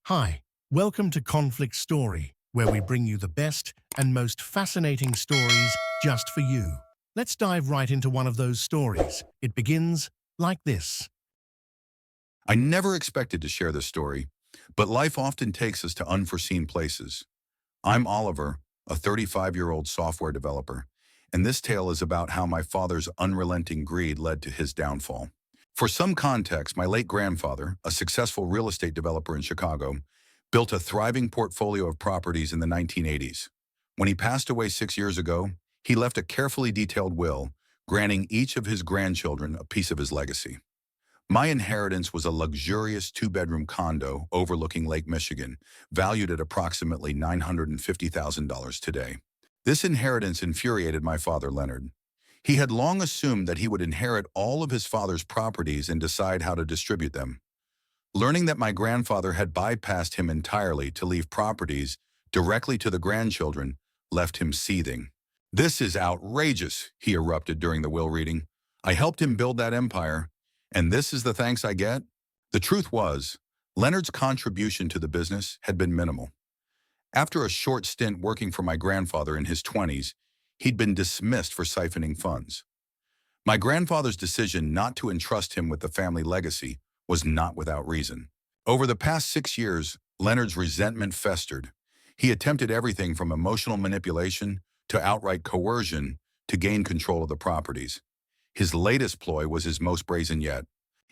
Hi, welcome to Conflict Story, where we bring you the best and most fascinating stories just for you. Let's dive right into one of those stories. It begins like this. I never expected to share this story, but life often takes us to unforeseen places. I'm Oliver, a 35-year-old software developer, and this tale is about how my father's unrelenting greed led to his downfall. For some context, my late grandfather, a successful real estate developer in Chicago, built a thriving portfolio of properties in the 1980s. When he passed away 6 years ago, he left a carefully detailed will, granting each of his grandchildren a piece of his legacy. My inheritance was a luxurious two-bedroom condo overlooking Lake Michigan, valued at approximately $950,000 today. This inheritance infuriated my father, Leonard. He had long assumed that he would inherit all of his father's properties and decide how to distribute them. Learning that my grandfather had bypassed him entirely to leave properties directly to the grandchildren left him seething. "This is outrageous," he erupted during the will reading. "I helped him build that empire, and this is the thanks I get?" The truth was, Leonard's contribution to the business had been minimal. After a short stint working for my grandfather in his 20s, he'd been dismissed for siphoning funds. My grandfather's decision not to entrust him with the family legacy was not without reason. Over the past 6 years, Leonard's resentment festered. He attempted everything from emotional manipulation to outright coercion to gain control of the properties. His latest ploy was his most brazen yet.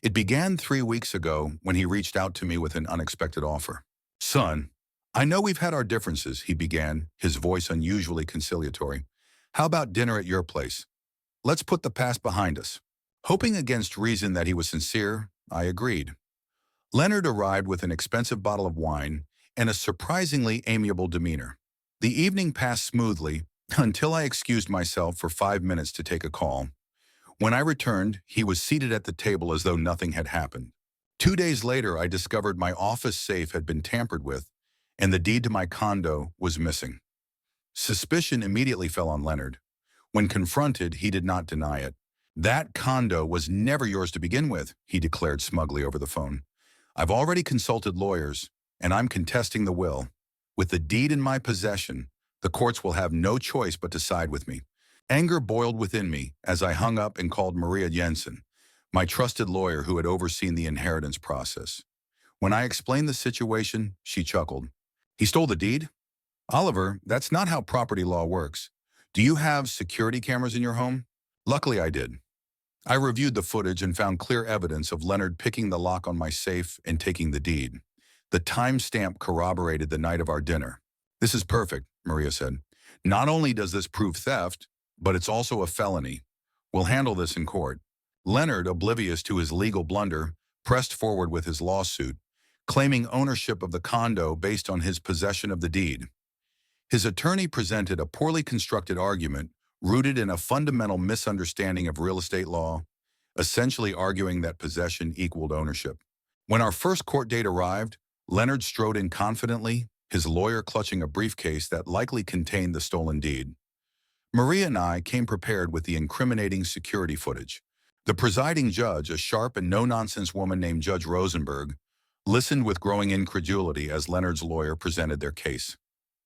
It began 3 weeks ago when he reached out to me with an unexpected offer. "Son, I know we've had our differences," he began, his voice unusually conciliatory. "How about dinner at your place? Let's put the past behind us." Hoping against reason that he was sincere, I agreed. Leonard arrived with an expensive bottle of wine and a surprisingly amiable demeanor. The evening passed smoothly until I excused myself for 5 minutes to take a call. When I returned, he was seated at the table as though nothing had happened. 2 days later, I discovered my office safe had been tampered with, and the deed to my condo was missing. Suspicion immediately fell on Leonard. When confronted, he did not deny it. "That condo was never yours to begin with," he declared smugly over the phone. "I've already consulted lawyers, and I'm contesting the will. With the deed in my possession, the courts will have no choice but to side with me." Anger boiled within me as I hung up and called Maria Jensen, my trusted lawyer who had overseen the inheritance process. When I explained the situation, she chuckled. "He stole the deed? Oliver, that's not how property law works. Do you have security cameras in your home?" Luckily, I did. I reviewed the footage and found clear evidence of Leonard picking the lock on my safe and taking the deed. The timestamp corroborated the night of our dinner. "This is perfect," Maria said. "Not only does this prove theft, but it's also a felony. We'll handle this in court." Leonard, oblivious to his legal blunder, pressed forward with his lawsuit, claiming ownership of the condo based on his possession of the deed. His attorney presented a poorly constructed argument rooted in a fundamental misunderstanding of real estate law, essentially arguing that possession equaled ownership. When our first court date arrived, Leonard strode in confidently, his lawyer clutching a briefcase that likely contained the stolen deed. Maria and I came prepared with the incriminating security footage. The presiding judge, a sharp and no-nonsense woman named Judge Rosenberg, listened with growing incredulity as Leonard's lawyer presented their case.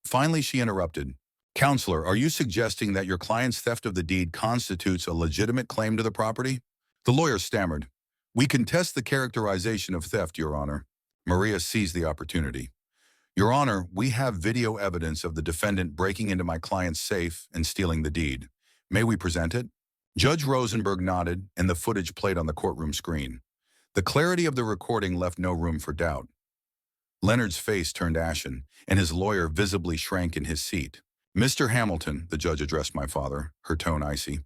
Finally, she interrupted. "Counselor, are you suggesting that your client's theft of the deed constitutes a legitimate claim to the property?" The lawyer stammered. "We contest the characterization of theft, Your Honor." Maria seized the opportunity. "Your Honor, we have video evidence of the defendant breaking into my client's safe and stealing the deed. May we present it?" Judge Rosenberg nodded, and the footage played on the courtroom screen. The clarity of the recording left no room for doubt. Leonard's face turned ashen, and his lawyer visibly shrank in his seat. "Mr. Hamilton," the judge addressed my father, her tone icy,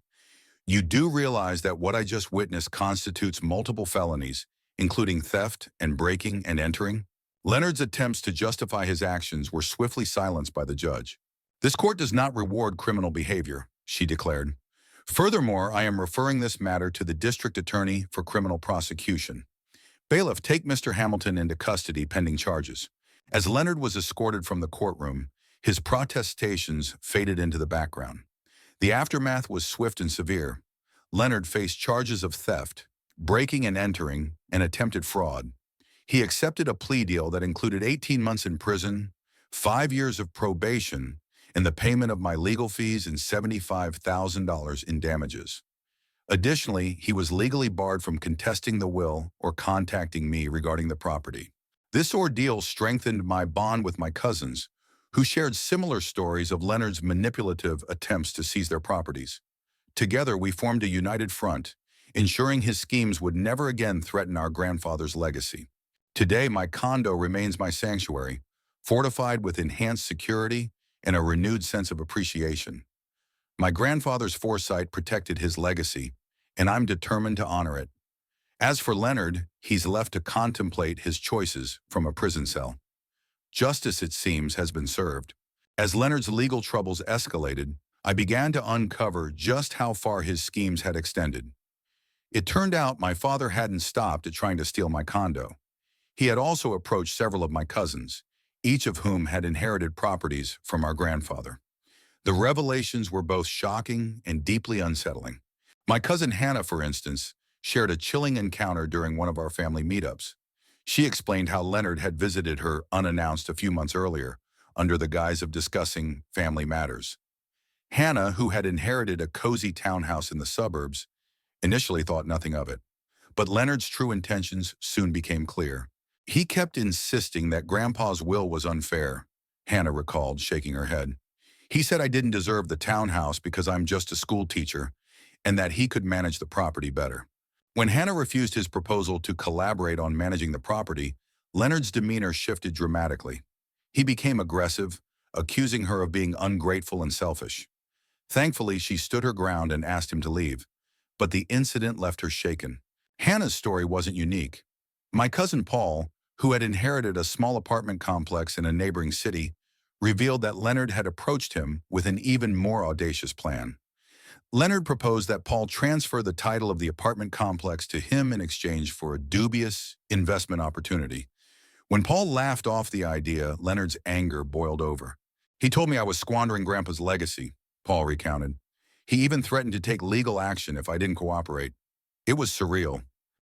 "you do realize that what I just witnessed constitutes multiple felonies, including theft and breaking and entering?" Leonard's attempts to justify his actions were swiftly silenced by the judge. "This court does not reward criminal behavior," she declared. "Furthermore, I am referring this matter to the district attorney for criminal prosecution. Bailiff, take Mr. Hamilton into custody pending charges." As Leonard was escorted from the courtroom, his protestations faded into the background. The aftermath was swift and severe. Leonard faced charges of theft, breaking and entering, and attempted fraud. He accepted a plea deal that included 18 months in prison, 5 years of probation, and the payment of my legal fees and $75,000 in damages. Additionally, he was legally barred from contesting the will or contacting me regarding the property. This ordeal strengthened my bond with my cousins, who shared similar stories of Leonard's manipulative attempts to seize their properties. Together, we formed a united front, ensuring his schemes would never again threaten our grandfather's legacy. Today, my condo remains my sanctuary, fortified with enhanced security and a renewed sense of appreciation. My grandfather's foresight protected his legacy, and I'm determined to honor it. As for Leonard, he's left to contemplate his choices from a prison cell. Justice, it seems, has been served. As Leonard's legal troubles escalated, I began to uncover just how far his schemes had extended. It turned out my father hadn't stopped at trying to steal my condo. He had also approached several of my cousins, each of whom had inherited properties from our grandfather. The revelations were both shocking and deeply unsettling. My cousin Hannah, for instance, shared a chilling encounter during one of our family meetups. She explained how Leonard had visited her unannounced a few months earlier, under the guise of discussing family matters. Hannah, who had inherited a cozy townhouse in the suburbs, initially thought nothing of it. But Leonard's true intentions soon became clear. He kept insisting that Grandpa's will was unfair, Hannah recalled, shaking her head. He said I didn't deserve the townhouse because I'm just a school teacher, and that he could manage the property better. When Hannah refused his proposal to collaborate on managing the property, Leonard's demeanor shifted dramatically. He became aggressive, accusing her of being ungrateful and selfish. Thankfully, she stood her ground and asked him to leave, but the incident left her shaken. Hannah's story wasn't unique. My cousin Paul, who had inherited a small apartment complex in a neighboring city, revealed that Leonard had approached him with an even more audacious plan. Leonard proposed that Paul transfer the title of the apartment complex to him in exchange for a dubious investment opportunity. When Paul laughed off the idea, Leonard's anger boiled over. He told me I was squandering Grandpa's legacy, Paul recounted. He even threatened to take legal action if I didn't cooperate. It was surreal.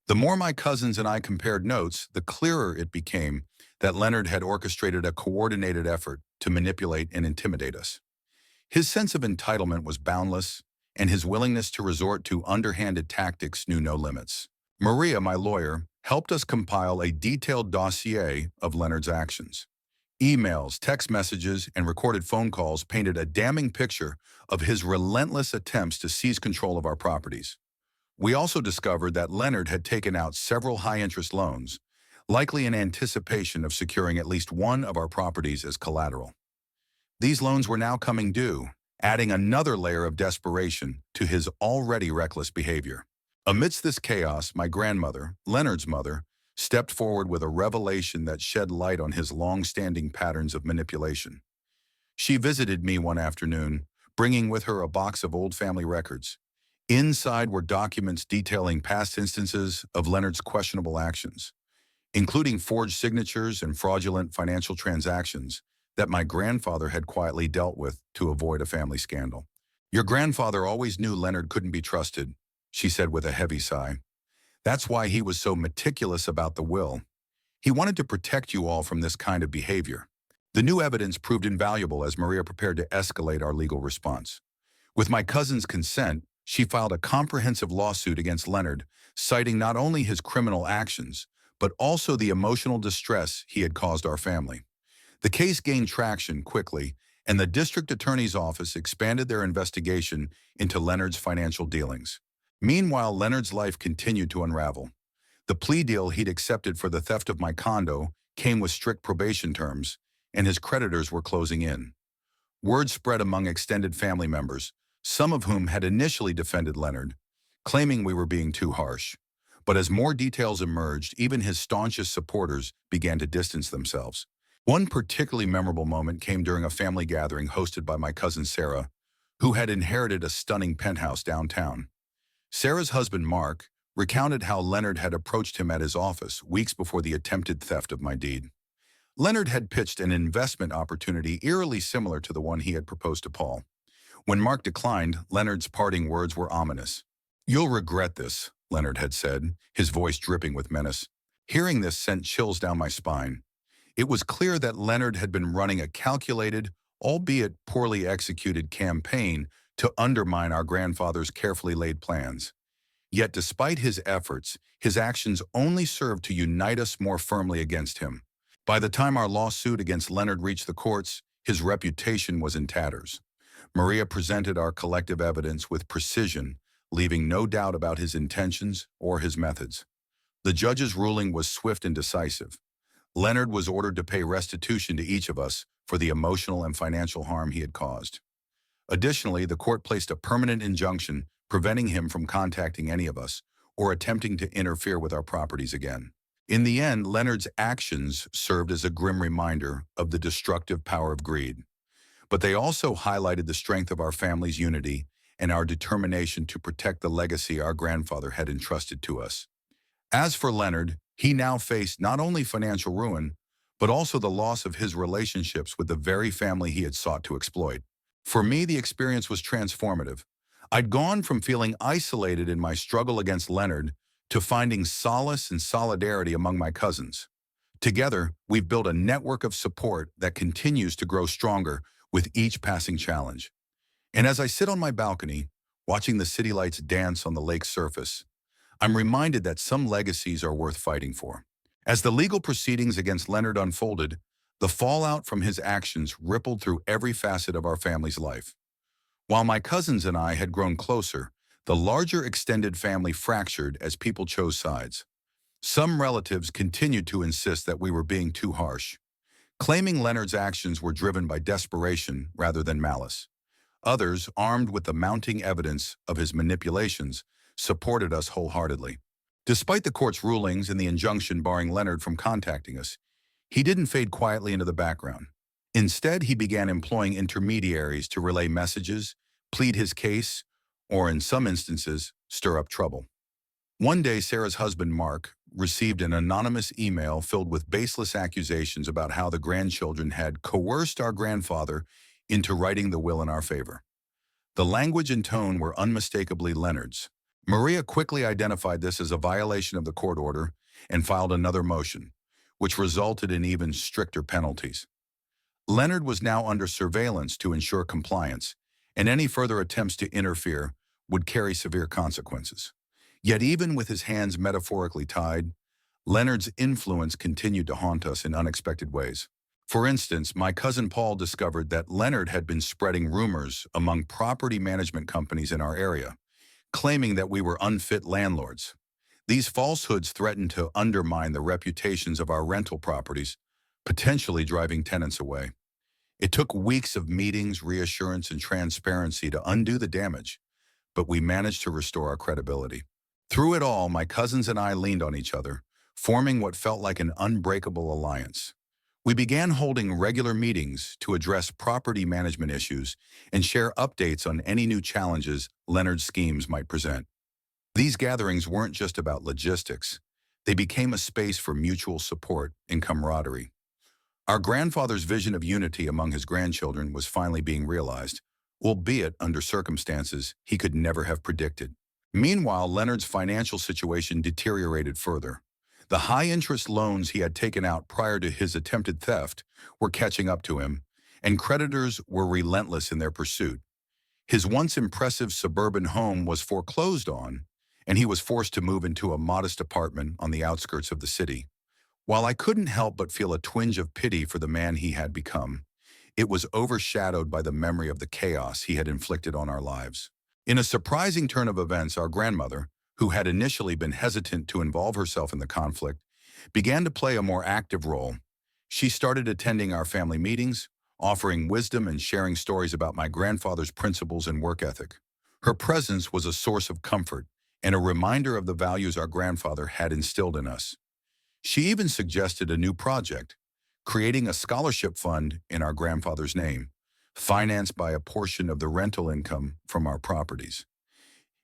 The more my cousins and I compared notes, the clearer it became that Leonard had orchestrated a coordinated effort to manipulate and intimidate us. His sense of entitlement was boundless, and his willingness to resort to underhanded tactics knew no limits. Maria, my lawyer, helped us compile a detailed dossier of Leonard's actions. Emails, text messages, and recorded phone calls painted a damning picture of his relentless attempts to seize control of our properties. We also discovered that Leonard had taken out several high-interest loans, likely in anticipation of securing at least one of our properties as collateral. These loans were now coming due, adding another layer of desperation to his already reckless behavior. Amidst this chaos, my grandmother, Leonard's mother, stepped forward with a revelation that shed light on his long-standing patterns of manipulation. She visited me one afternoon, bringing with her a box of old family records. Inside were documents detailing past instances of Leonard's questionable actions, including forged signatures and fraudulent financial transactions that my grandfather had quietly dealt with to avoid a family scandal. Your grandfather always knew Leonard couldn't be trusted, she said with a heavy sigh. That's why he was so meticulous about the will. He wanted to protect you all from this kind of behavior. The new evidence proved invaluable as Maria prepared to escalate our legal response. With my cousin's consent, she filed a comprehensive lawsuit against Leonard, citing not only his criminal actions, but also the emotional distress he had caused our family. The case gained traction quickly, and the district attorney's office expanded their investigation into Leonard's financial dealings. Meanwhile, Leonard's life continued to unravel. The plea deal he'd accepted for the theft of my condo came with strict probation terms, and his creditors were closing in. Word spread among extended family members, some of whom had initially defended Leonard, claiming we were being too harsh. But as more details emerged, even his staunchest supporters began to distance themselves. One particularly memorable moment came during a family gathering hosted by my cousin Sarah, who had inherited a stunning penthouse downtown. Sarah's husband, Mark, recounted how Leonard had approached him at his office weeks before the attempted theft of my deed. Leonard had pitched an investment opportunity eerily similar to the one he had proposed to Paul. When Mark declined, Leonard's parting words were ominous. "You'll regret this," Leonard had said, his voice dripping with menace. Hearing this sent chills down my spine. It was clear that Leonard had been running a calculated, albeit poorly executed campaign to undermine our grandfather's carefully laid plans. Yet despite his efforts, his actions only served to unite us more firmly against him. By the time our lawsuit against Leonard reached the courts, his reputation was in tatters. Maria presented our collective evidence with precision, leaving no doubt about his intentions or his methods. The judge's ruling was swift and decisive. Leonard was ordered to pay restitution to each of us for the emotional and financial harm he had caused. Additionally, the court placed a permanent injunction preventing him from contacting any of us or attempting to interfere with our properties again. In the end, Leonard's actions served as a grim reminder of the destructive power of greed, but they also highlighted the strength of our family's unity and our determination to protect the legacy our grandfather had entrusted to us. As for Leonard, he now faced not only financial ruin, but also the loss of his relationships with the very family he had sought to exploit. For me, the experience was transformative. I'd gone from feeling isolated in my struggle against Leonard to finding solace and solidarity among my cousins. Together, we've built a network of support that continues to grow stronger with each passing challenge. And as I sit on my balcony, watching the city lights dance on the lake's surface, I'm reminded that some legacies are worth fighting for. As the legal proceedings against Leonard unfolded, the fallout from his actions rippled through every facet of our family's life. While my cousins and I had grown closer, the larger extended family fractured as people chose sides. Some relatives continued to insist that we were being too harsh, claiming Leonard's actions were driven by desperation rather than malice. Others, armed with the mounting evidence of his manipulations, supported us wholeheartedly. Despite the court's rulings and the injunction barring Leonard from contacting us, he didn't fade quietly into the background. Instead, he began employing intermediaries to relay messages, plead his case, or in some instances, stir up trouble. One day, Sarah's husband, Mark, received an anonymous email filled with baseless accusations about how the grandchildren had coerced our grandfather into writing the will in our favor. The language and tone were unmistakably Leonard's. Maria quickly identified this as a violation of the court order and filed another motion, which resulted in even stricter penalties. Leonard was now under surveillance to ensure compliance, and any further attempts to interfere would carry severe consequences. Yet even with his hands metaphorically tied, Leonard's influence continued to haunt us in unexpected ways. For instance, my cousin Paul discovered that Leonard had been spreading rumors among property management companies in our area, claiming that we were unfit landlords. These falsehoods threatened to undermine the reputations of our rental properties, potentially driving tenants away. It took weeks of meetings, reassurance, and transparency to undo the damage, but we managed to restore our credibility. Through it all, my cousins and I leaned on each other, forming what felt like an unbreakable alliance. We began holding regular meetings to address property management issues and share updates on any new challenges Leonard's schemes might present. These gatherings weren't just about logistics. They became a space for mutual support and camaraderie. Our grandfather's vision of unity among his grandchildren was finally being realized, albeit under circumstances he could never have predicted. Meanwhile, Leonard's financial situation deteriorated further. The high-interest loans he had taken out prior to his attempted theft were catching up to him, and creditors were relentless in their pursuit. His once impressive suburban home was foreclosed on, and he was forced to move into a modest apartment on the outskirts of the city. While I couldn't help but feel a twinge of pity for the man he had become, it was overshadowed by the memory of the chaos he had inflicted on our lives. In a surprising turn of events, our grandmother, who had initially been hesitant to involve herself in the conflict, began to play a more active role. She started attending our family meetings, offering wisdom and sharing stories about my grandfather's principles and work ethic. Her presence was a source of comfort and a reminder of the values our grandfather had instilled in us. She even suggested a new project, creating a scholarship fund in our grandfather's name, financed by a portion of the rental income from our properties.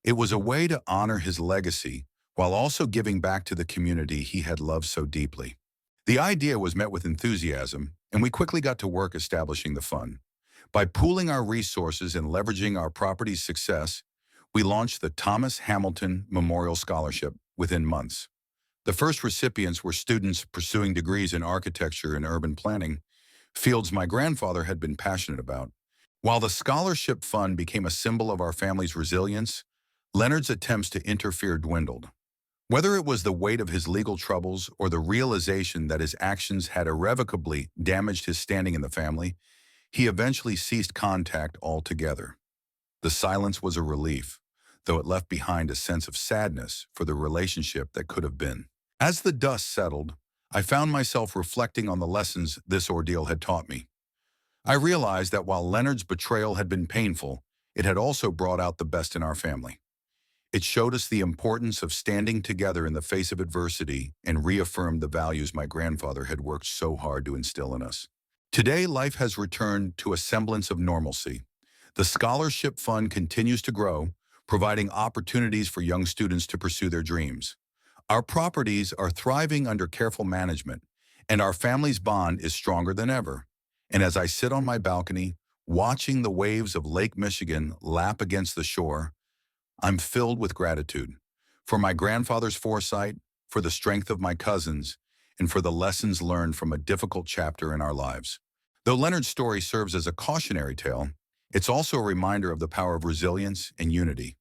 It was a way to honor his legacy while also giving back to the community he had loved so deeply. The idea was met with enthusiasm, and we quickly got to work establishing the fund. By pooling our resources and leveraging our property's success, we launched the Thomas Hamilton Memorial Scholarship within months. The first recipients were students pursuing degrees in architecture and urban planning, fields my grandfather had been passionate about. While the scholarship fund became a symbol of our family's resilience, Leonard's attempts to interfere dwindled. Whether it was the weight of his legal troubles or the realization that his actions had irrevocably damaged his standing in the family, he eventually ceased contact altogether. The silence was a relief, though it left behind a sense of sadness for the relationship that could have been. As the dust settled, I found myself reflecting on the lessons this ordeal had taught me. I realized that while Leonard's betrayal had been painful, it had also brought out the best in our family. It showed us the importance of standing together in the face of adversity and reaffirmed the values my grandfather had worked so hard to instill in us. Today, life has returned to a semblance of normalcy. The scholarship fund continues to grow, providing opportunities for young students to pursue their dreams. Our properties are thriving under careful management, and our family's bond is stronger than ever. And as I sit on my balcony, watching the waves of Lake Michigan lap against the shore, I'm filled with gratitude for my grandfather's foresight, for the strength of my cousins, and for the lessons learned from a difficult chapter in our lives. Though Leonard's story serves as a cautionary tale, it's also a reminder of the power of resilience and unity.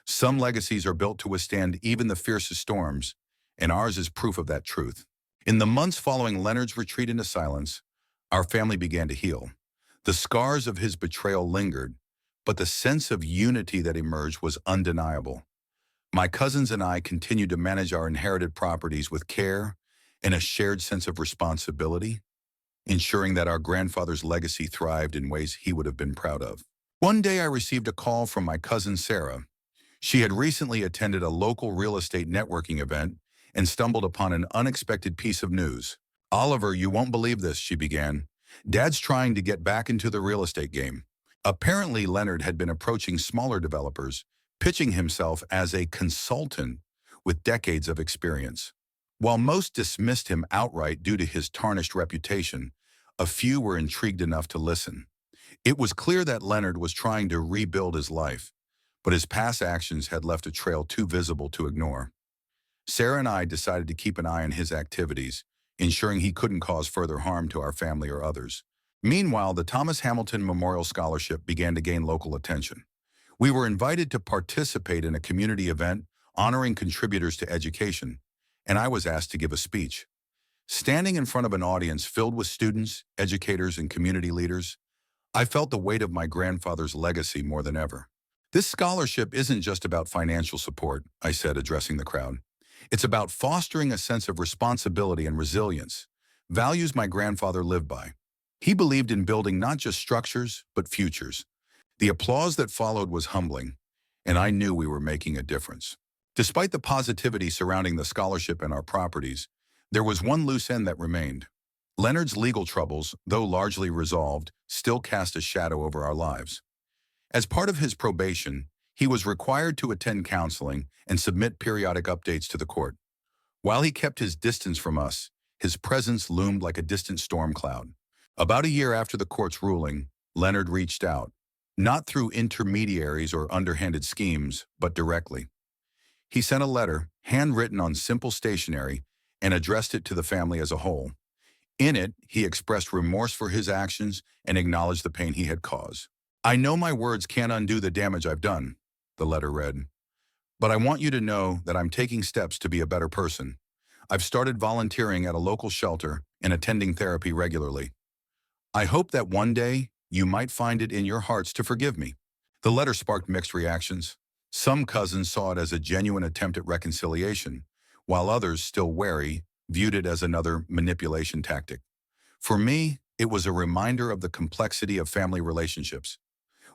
Some legacies are built to withstand even the fiercest storms, and ours is proof of that truth. In the months following Leonard's retreat into silence, our family began to heal. The scars of his betrayal lingered, but the sense of unity that emerged was undeniable. My cousins and I continued to manage our inherited properties with care and a shared sense of responsibility, ensuring that our grandfather's legacy thrived in ways he would have been proud of. One day I received a call from my cousin Sarah. She had recently attended a local real estate networking event and stumbled upon an unexpected piece of news. "Oliver, you won't believe this," she began. "Dad's trying to get back into the real estate game." Apparently, Leonard had been approaching smaller developers, pitching himself as a consultant with decades of experience. While most dismissed him outright due to his tarnished reputation, a few were intrigued enough to listen. It was clear that Leonard was trying to rebuild his life, but his past actions had left a trail too visible to ignore. Sarah and I decided to keep an eye on his activities, ensuring he couldn't cause further harm to our family or others. Meanwhile, the Thomas Hamilton Memorial Scholarship began to gain local attention. We were invited to participate in a community event honoring contributors to education, and I was asked to give a speech. Standing in front of an audience filled with students, educators, and community leaders, I felt the weight of my grandfather's legacy more than ever. "This scholarship isn't just about financial support," I said, addressing the crowd. "It's about fostering a sense of responsibility and resilience, values my grandfather lived by. He believed in building not just structures, but futures." The applause that followed was humbling, and I knew we were making a difference. Despite the positivity surrounding the scholarship and our properties, there was one loose end that remained. Leonard's legal troubles, though largely resolved, still cast a shadow over our lives. As part of his probation, he was required to attend counseling and submit periodic updates to the court. While he kept his distance from us, his presence loomed like a distant storm cloud. About a year after the court's ruling, Leonard reached out, not through intermediaries or underhanded schemes, but directly. He sent a letter, handwritten on simple stationery, and addressed it to the family as a whole. In it, he expressed remorse for his actions and acknowledged the pain he had caused. "I know my words can't undo the damage I've done," the letter read, "but I want you to know that I'm taking steps to be a better person. I've started volunteering at a local shelter and attending therapy regularly. I hope that one day you might find it in your hearts to forgive me." The letter sparked mixed reactions. Some cousins saw it as a genuine attempt at reconciliation, while others, still wary, viewed it as another manipulation tactic. For me, it was a reminder of the complexity of family relationships.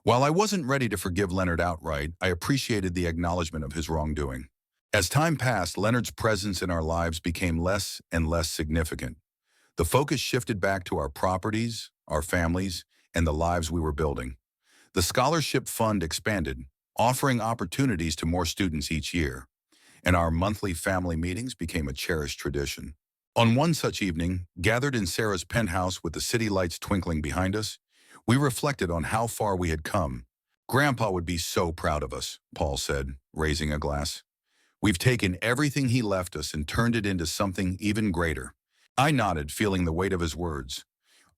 While I wasn't ready to forgive Leonard outright, I appreciated the acknowledgement of his wrongdoing. As time passed, Leonard's presence in our lives became less and less significant. The focus shifted back to our properties, our families, and the lives we were building. The scholarship fund expanded, offering opportunities to more students each year, and our monthly family meetings became a cherished tradition. On one such evening, gathered in Sarah's penthouse with the city lights twinkling behind us, we reflected on how far we had come. "Grandpa would be so proud of us," Paul said, raising a glass. We've taken everything he left us and turned it into something even greater. I nodded, feeling the weight of his words.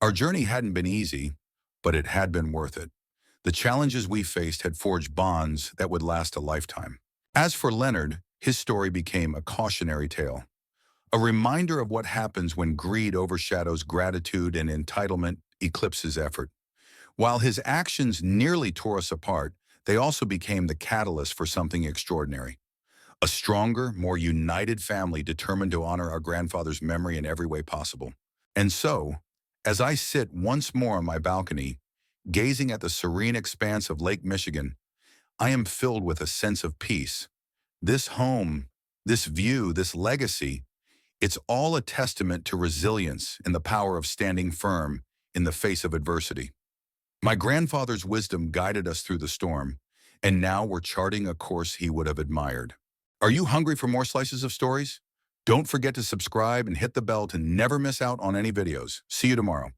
Our journey hadn't been easy, but it had been worth it. The challenges we faced had forged bonds that would last a lifetime. As for Leonard, his story became a cautionary tale, a reminder of what happens when greed overshadows gratitude and entitlement eclipses effort. While his actions nearly tore us apart, they also became the catalyst for something extraordinary. A stronger, more united family determined to honor our grandfather's memory in every way possible. And so, as I sit once more on my balcony, gazing at the serene expanse of Lake Michigan, I am filled with a sense of peace. This home, this view, this legacy, it's all a testament to resilience and the power of standing firm in the face of adversity. My grandfather's wisdom guided us through the storm, and now we're charting a course he would have admired. Are you hungry for more slices of stories? Don't forget to subscribe and hit the bell to never miss out on any videos. See you tomorrow.